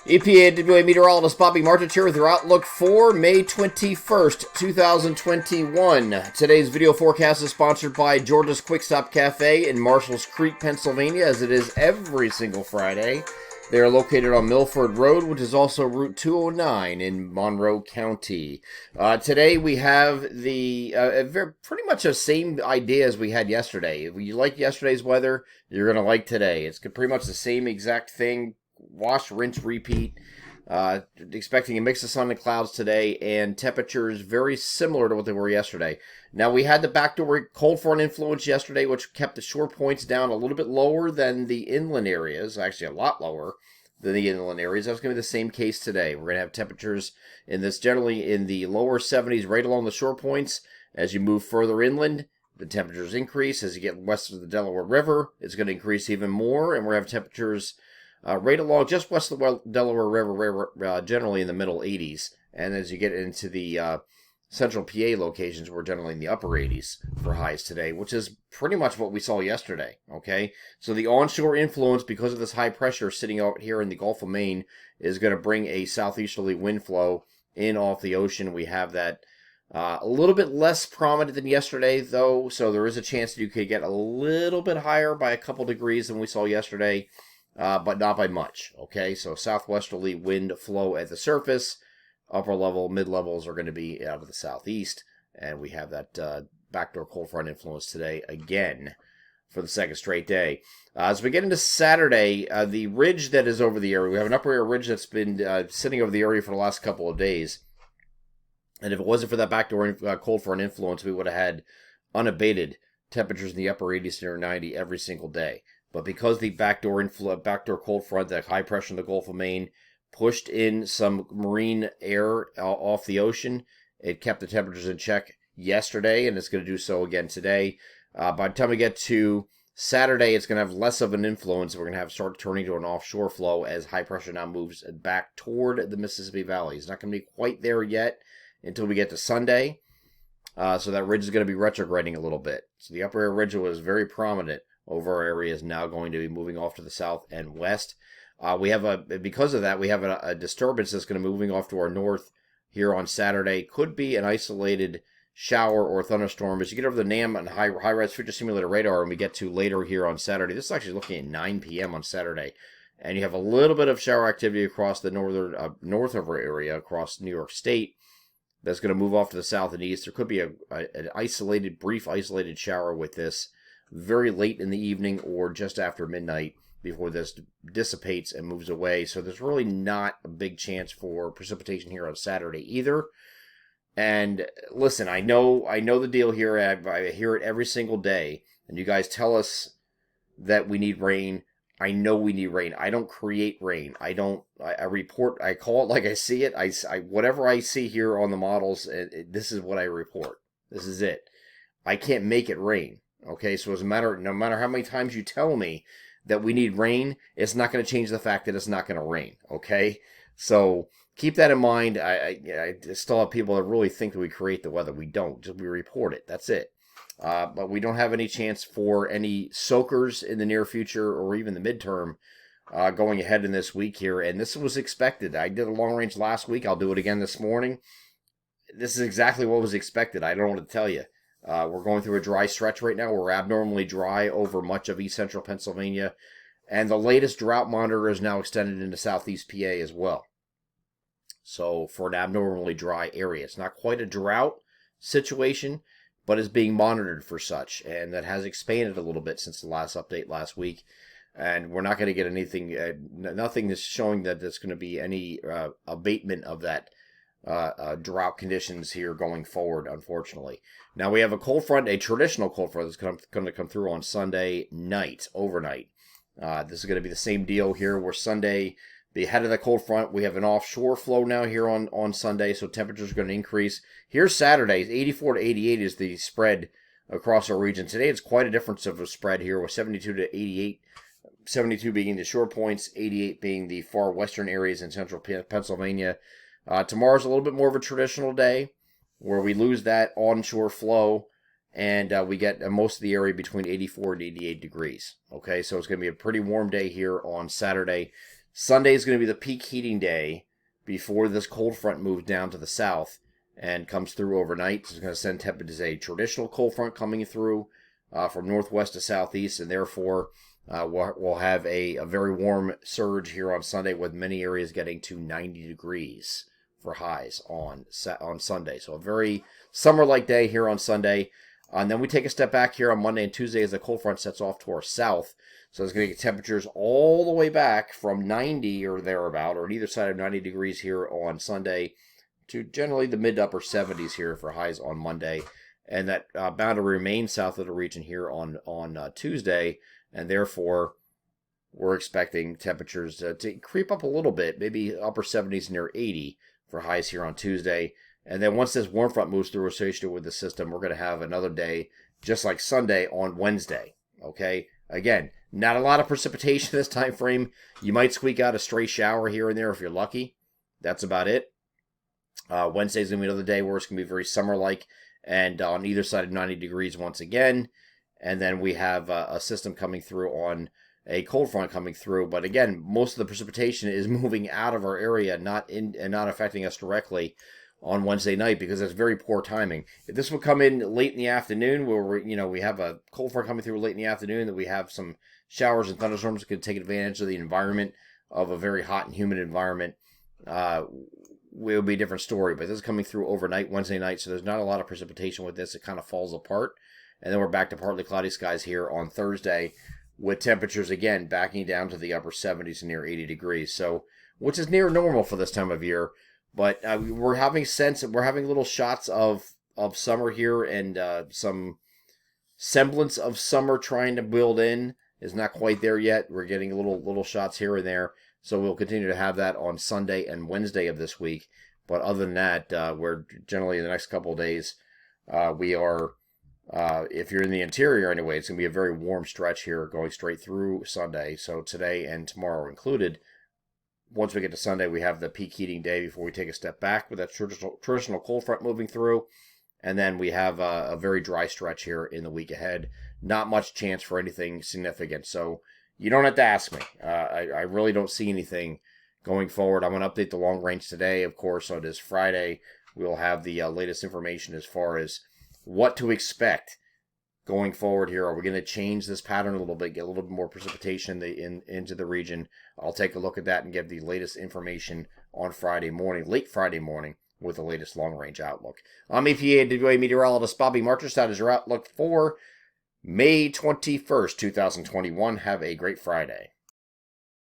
EPA meteorologist Bobby Martich here with your outlook for May 21st, 2021. Today's video forecast is sponsored by Georgia's Quick Stop Cafe in Marshalls Creek, Pennsylvania, as it is every single Friday. They are located on Milford Road, which is also Route 209 in Monroe County. Today we have pretty much the same idea as we had yesterday. If you like yesterday's weather, you're going to like today. It's pretty much the same exact thing. Wash, rinse, repeat. Expecting a mix of sun and clouds today, and temperatures very similar to what they were yesterday. Now, we had the backdoor cold front influence yesterday, which kept the shore points down a little bit lower than the inland areas, actually a lot lower than the inland areas. That's going to be the same case today. We're going to have temperatures generally in the lower 70s right along the shore points. As you move further inland, the temperatures increase. As you get west of the Delaware River, it's going to increase even more, and we're going to have temperatures right along just west of the Delaware River, generally in the middle 80s. And as you get into the central PA locations, we're generally in the upper 80s for highs today, which is pretty much what we saw yesterday, okay? So the onshore influence, because of this high pressure sitting out here in the Gulf of Maine, is going to bring a southeasterly wind flow in off the ocean. We have that a little bit less prominent than yesterday, though, so there is a chance that you could get a little bit higher by a couple degrees than we saw yesterday. But not by much, okay? So southwesterly wind flow at the surface. Upper level, mid-levels are going to be out of the southeast. And we have that backdoor cold front influence today again for the second straight day. As we get into Saturday, the ridge that is over the area, we have an upper air ridge that's been sitting over the area for the last couple of days. And if it wasn't for that backdoor cold front influence, we would have had unabated temperatures in the upper 80s to near 90 every single day. But because the backdoor cold front, that high pressure in the Gulf of Maine, pushed in some marine air off the ocean, it kept the temperatures in check yesterday, and it's going to do so again today. By the time we get to Saturday, it's going to have less of an influence. We're going to start turning to an offshore flow as high pressure now moves back toward the Mississippi Valley. It's not going to be quite there yet until we get to Sunday. So that ridge is going to be retrograding a little bit. So the upper air ridge was very prominent over our area is now going to be moving off to the south and west. Because of that, we have a disturbance that's going to be moving off to our north here on Saturday. Could be an isolated shower or thunderstorm. As you get over the NAM and high-res future simulator radar, and we get to later here on Saturday, this is actually looking at 9 p.m. on Saturday, and you have a little bit of shower activity across the north of our area, across New York State. That's going to move off to the south and east. There could be an brief isolated shower with this very late in the evening or just after midnight before this dissipates and moves away. So there's really not a big chance for precipitation here on Saturday either. And listen, I know the deal here. I hear it every single day. And you guys tell us that we need rain. I know we need rain. I don't create rain. I report. I call it like I see it. Whatever I see here on the models, this is what I report. This is it. I can't make it rain. Okay, so no matter how many times you tell me that we need rain, it's not going to change the fact that it's not going to rain. Okay, so keep that in mind. I still have people that really think that we create the weather. We don't. We report it. That's it. But we don't have any chance for any soakers in the near future or even the midterm going ahead in this week here. And this was expected. I did a long range last week. I'll do it again this morning. This is exactly what was expected. I don't know what to tell you. We're going through a dry stretch right now. We're abnormally dry over much of east central Pennsylvania. And the latest drought monitor is now extended into southeast PA as well. So for an abnormally dry area. It's not quite a drought situation, but is being monitored for such. And that has expanded a little bit since the last update last week. And we're not going to get anything, nothing that's showing that there's going to be any abatement of that drought conditions here going forward, unfortunately. Now we have a traditional cold front that's going to come through on Sunday night, overnight. This is going to be the same deal here where Sunday, the head of the cold front, we have an offshore flow now here on Sunday, so temperatures are going to increase. Here's Saturday, 84 to 88 is the spread across our region. Today it's quite a difference of a spread here with 72 to 88, 72 being the shore points, 88 being the far western areas in central Pennsylvania. Tomorrow's a little bit more of a traditional day where we lose that onshore flow and we get most of the area between 84 and 88 degrees. Okay, so it's going to be a pretty warm day here on Saturday. Sunday is going to be the peak heating day before this cold front moves down to the south and comes through overnight. So it's going to send temperatures, a traditional cold front coming through from northwest to southeast, and therefore we'll have a very warm surge here on Sunday, with many areas getting to 90 degrees for highs on Sunday. So a very summer-like day here on Sunday. And then we take a step back here on Monday and Tuesday as the cold front sets off to our south. So it's going to get temperatures all the way back from 90 or thereabout, or on either side of 90 degrees here on Sunday, to generally the mid to upper 70s here for highs on Monday. And that bound to remain south of the region here on Tuesday. And therefore, we're expecting temperatures to creep up a little bit, maybe upper 70s near 80 for highs here on Tuesday. And then once this warm front moves through associated with the system, we're going to have another day just like Sunday on Wednesday. Okay? Again, not a lot of precipitation this time frame. You might squeak out a stray shower here and there if you're lucky. That's about it. Wednesday's going to be another day where it's going to be very summer-like and on either side of 90 degrees once again. And then we have a system coming through on a cold front coming through. But again, most of the precipitation is moving out of our area, not affecting us directly on Wednesday night, because that's very poor timing. If this would come in late in the afternoon, where we have a cold front coming through late in the afternoon, that we have some showers and thunderstorms that could take advantage of the environment of a very hot and humid environment, it would be a different story. But this is coming through overnight, Wednesday night, so there's not a lot of precipitation with this. It kind of falls apart. And then we're back to partly cloudy skies here on Thursday, with temperatures again backing down to the upper 70s, near 80 degrees. So, which is near normal for this time of year. But we're having little shots of summer here, and some semblance of summer trying to build in. Is not quite there yet. We're getting little shots here and there. So we'll continue to have that on Sunday and Wednesday of this week. But other than that, we're generally in the next couple of days, we are, if you're in the interior anyway, it's going to be a very warm stretch here going straight through Sunday. So today and tomorrow included. Once we get to Sunday, we have the peak heating day before we take a step back with that traditional cold front moving through. And then we have a very dry stretch here in the week ahead. Not much chance for anything significant. So you don't have to ask me. I really don't see anything going forward. I'm going to update the long range today, of course. So it is Friday. We'll have the latest information as far as what to expect going forward here. Are we going to change this pattern a little bit, get a little bit more precipitation into the region? I'll take a look at that and give the latest information on Friday morning, late Friday morning, with the latest long-range outlook. I'm EPA meteorologist Bobby Marchus. That is your outlook for May 21st, 2021. Have a great Friday.